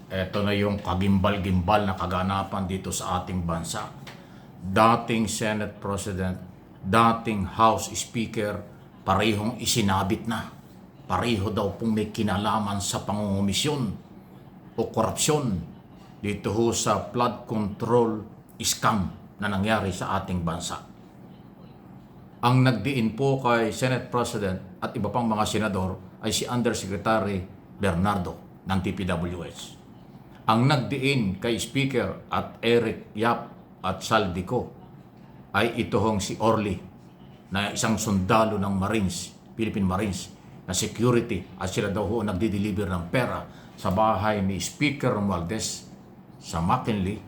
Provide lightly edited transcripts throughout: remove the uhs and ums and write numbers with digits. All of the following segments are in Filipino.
Ito na yung kagimbal-gimbal na kaganapan dito sa ating bansa. Dating Senate President, dating House Speaker, parehong isinabit na. Pareho daw pong may kinalaman sa pangungumisyon o korupsyon dito ho sa flood control scam na nangyari sa ating bansa. Ang nagdiin po kay Senate President at iba pang mga senador ay si Undersecretary Bernardo ng TPWS. Ang nagdiin kay Speaker at Eric Yap at Saldico ay itohong si Orly na isang sundalo ng Marines, Philippine Marines na security at sila daw ho nagdi-deliver ng pera sa bahay ni Speaker Romualdez sa McKinley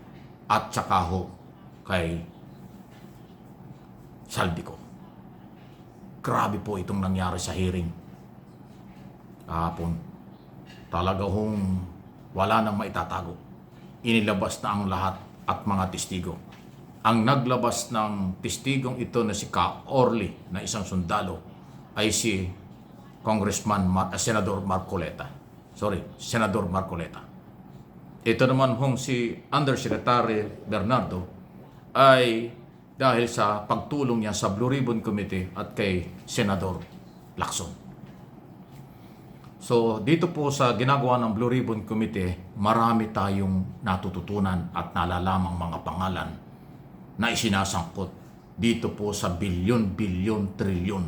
at saka ho kay Saldico. Grabe po itong nangyari sa hearing kahapon. Talaga hong wala nang maitatago. Inilabas na ang lahat at mga testigo. Ang naglabas ng testigong ito na si Ka Orly na isang sundalo ay si Senador Marcoleta. Senador Marcoleta. Ito naman hong si Undersecretary Bernardo ay dahil sa pagtulong niya sa Blue Ribbon Committee at kay Senador Lacson. So dito po sa ginagawa ng Blue Ribbon Committee, marami tayong natututunan at nalalamang mga pangalan na isinasangkot dito po sa bilyon, trilyon.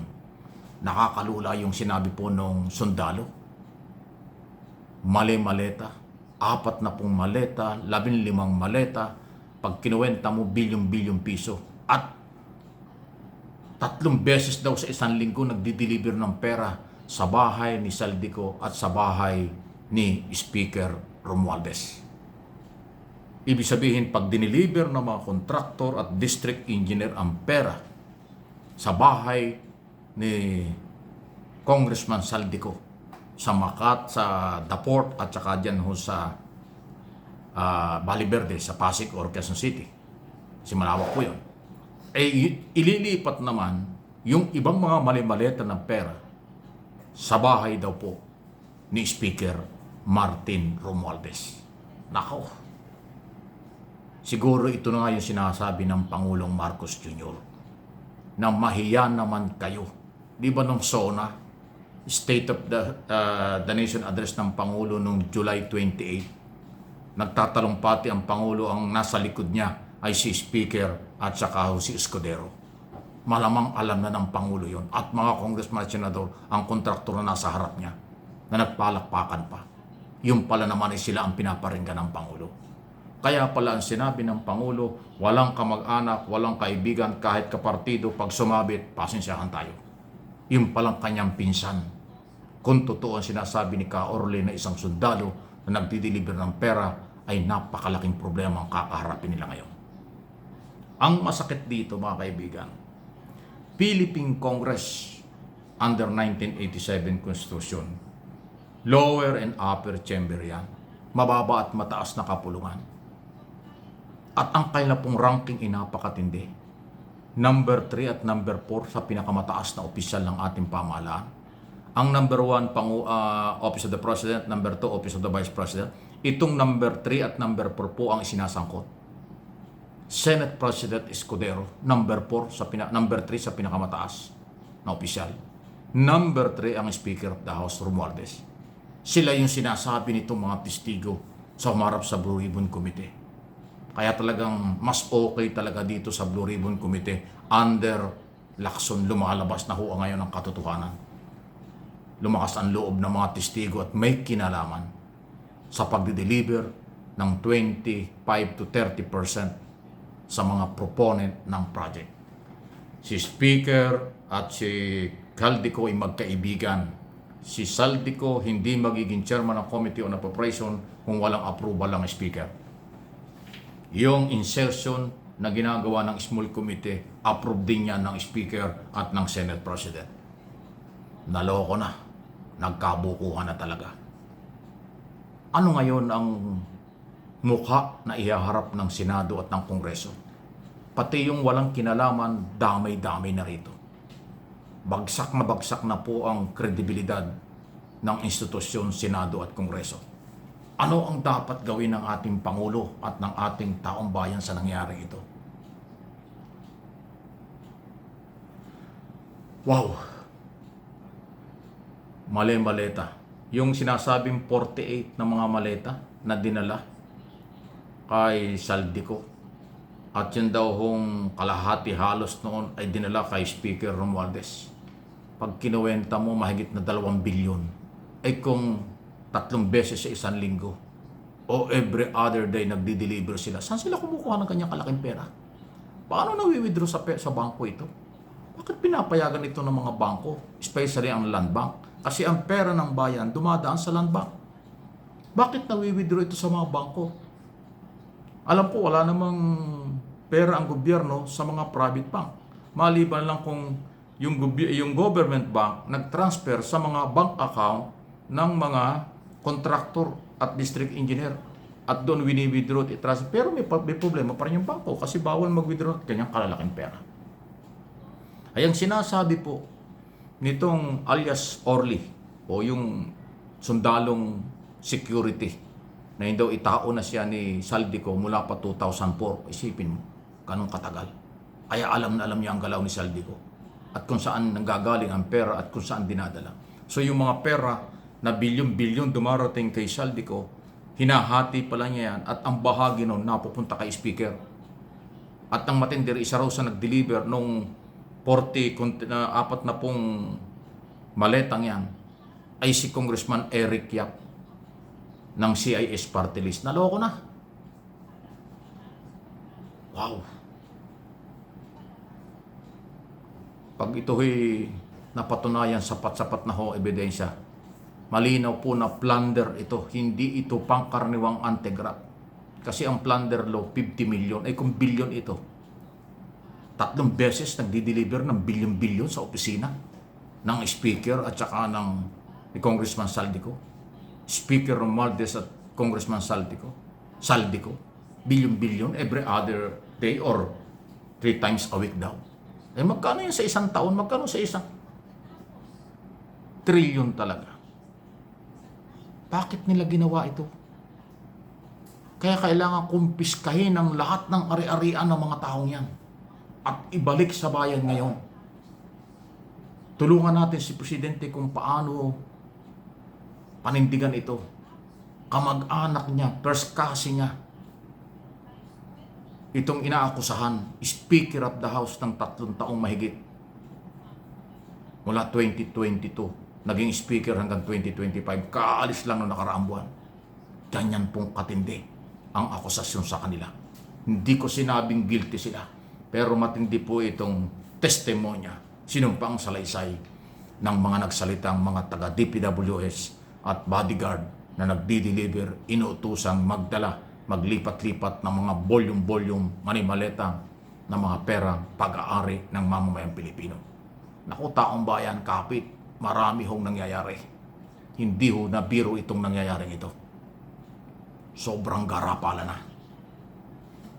Nakakalula yung sinabi po nung sundalo. Maleta, 4 na pong maleta, 15 maleta, pag kinuwenta mo bilyon piso. At 3 beses daw sa isang linggo nagdi-deliver ng pera sa bahay ni Saldico at sa bahay ni Speaker Romualdez. Ibig sabihin, pag dineliver ng mga kontraktor at district engineer ang pera sa bahay ni Congressman Saldico sa Makat, sa Daport at saka dyan ho sa Valle Verde, sa Pasig or Quezon City. Kasi malawak po yun. Ililipat naman yung ibang mga mali-maleta ng pera sa bahay daw po ni Speaker Martin Romualdez. Nako, siguro ito na nga yung sinasabi ng Pangulong Marcos Jr. na mahiya naman kayo. Di ba nung SONA, State of the Nation Address ng Pangulo noong July 28, nagtatalumpati ang Pangulo, ang nasa likod niya ay si Speaker at saka si Escudero. Malamang alam na ng Pangulo yon at mga congressman at senador ang kontraktor na nasa harap niya na nagpalakpakan pa. Yung pala naman ay sila ang pinaparinggan ng Pangulo. Kaya pala ang sinabi ng Pangulo, walang kamag-anak, walang kaibigan, kahit kapartido, pag sumabit, pasensyahan tayo. Yung palang kanyang pinsan. Kung totoo ang sinasabi ni Ka Orly na isang sundalo na nagdi-deliver ng pera, ay napakalaking problema ang kakaharapin nila ngayon. Ang masakit dito, mga kaibigan, Philippine Congress under 1987 Constitution, lower and upper chamber yan, mababa at mataas na kapulungan. At ang kanilang pong ranking ay napakatindi. Number 3 at number 4 sa pinakamataas na opisyal ng ating pamahalaan. Ang number 1, Office of the President, number 2, Office of the Vice President. Itong number 3 at number 4 po ang isinasangkot. Senate President Escudero, number 3 sa pinakamataas na opisyal. Number 3 ang Speaker of the House, Romualdez. Sila yung sinasabi nitong mga testigo sa humarap sa Blue Ribbon Committee. Kaya talagang mas okay talaga dito sa Blue Ribbon Committee under Lacson, lumalabas na ho ngayon ang katotohanan. Lumakas ang loob ng mga testigo at may kinalaman sa pagdi-deliver ng 25 to 30% sa mga proponent ng project. Si Speaker at si Saldico ay magkaibigan. Si Saldico hindi magiging chairman ng Committee on Appropriation kung walang approval ng Speaker. Yung insertion na ginagawa ng Small Committee, approve din yan ng Speaker at ng Senate President. Naloko na. Nagkabukuhan na talaga. Ano ngayon ang mukha na ihaharap ng Senado at ng Kongreso? Pati yung walang kinalaman, damay-damay na rito. Bagsak na po ang kredibilidad ng institusyon, Senado at Kongreso. Ano ang dapat gawin ng ating Pangulo at ng ating taong bayan sa nangyari ito? Wow! Mali-maleta. Yung sinasabing 48 na mga maleta na dinala kay Saldico at yun daw hong kalahati halos noon ay dinala kay Speaker Romualdez. Pag kinuwenta mo mahigit na 2 bilyon ay kung 3 beses sa isang linggo o every other day nagdi-deliver sila, saan sila kumukuha ng kanyang kalaking pera? Paano nawi-withdraw sa bangko ito? Bakit pinapayagan ito ng mga bangko, especially ang land bank? Kasi ang pera ng bayan dumadaan sa land bank. Bakit nawi-withdraw ito sa mga bangko? Alam ko wala namang pera ang gobyerno sa mga private bank. Maliban lang kung yung government bank nag-transfer sa mga bank account ng mga contractor at district engineer. At doon wini-withdraw at transfer. Pero may problema pa rin yung bangko kasi bawal mag-withdraw at kanyang kalalaking pera. Ay ang sinasabi po nitong alias Orly o yung sundalong security na hindi daw itao na siya ni Saldico mula pa 2004. Isipin mo, ganun katagal. Kaya alam na alam niya ang galaw ni Saldico at kung saan nanggagaling ang pera at kung saan dinadala. So yung mga pera na bilyon-bilyon dumarating kay Saldico, hinahati pala niya yan at ang bahagi nun napupunta kay Speaker. At ang matindi, isa raw sa nag-deliver nung 40 na 40 maletang yan ay si Congressman Eric Yap ng CIS Party List. Naloko na. Wow. Pag ito'y napatunayan sapat-sapat na ho ebidensya, malinaw po na plunder ito. Hindi ito pangkaraniwang anti-graft. Kasi ang plunder law, 50 million. Ay kung billion ito. 3 beses nagdi-deliver ng bilyon-bilyon sa opisina ng Speaker at saka ni Congressman Saldico. Speaker Romualdez at Congressman Saldico. Bilyon-bilyon every other day or 3 times a week daw. Eh magkano yan sa isang taon? Magkano sa isang trilyon talaga? Bakit nila ginawa ito? Kaya kailangan kumpiskahin ang lahat ng ari-arian ng mga taong yan at ibalik sa bayan ngayon. Tulungan natin si Presidente kung paano panindigan ito. Kamag-anak niya, first cousin niya, itong inaakusahan, Speaker of the House ng 3 taong mahigit. Mula 2022, naging Speaker hanggang 2025, kaalis lang noong nakaraang buwan. Ganyan pong katindi ang akusasyon sa kanila. Hindi ko sinabing guilty sila, pero matindi po itong testimonya, sinumpang salaysay ng mga nagsalitang mga taga-DPWS at bodyguard na nagdi-deliver, inuutosang magdala, maglipat-lipat ng mga bolyum-bolyum, manimaletang ng mga perang pag-aari ng mamamayang Pilipino. Naku, taong bayan, kapit, marami hong nangyayari. Hindi ho na biro itong nangyayaring ito. Sobrang garapala na.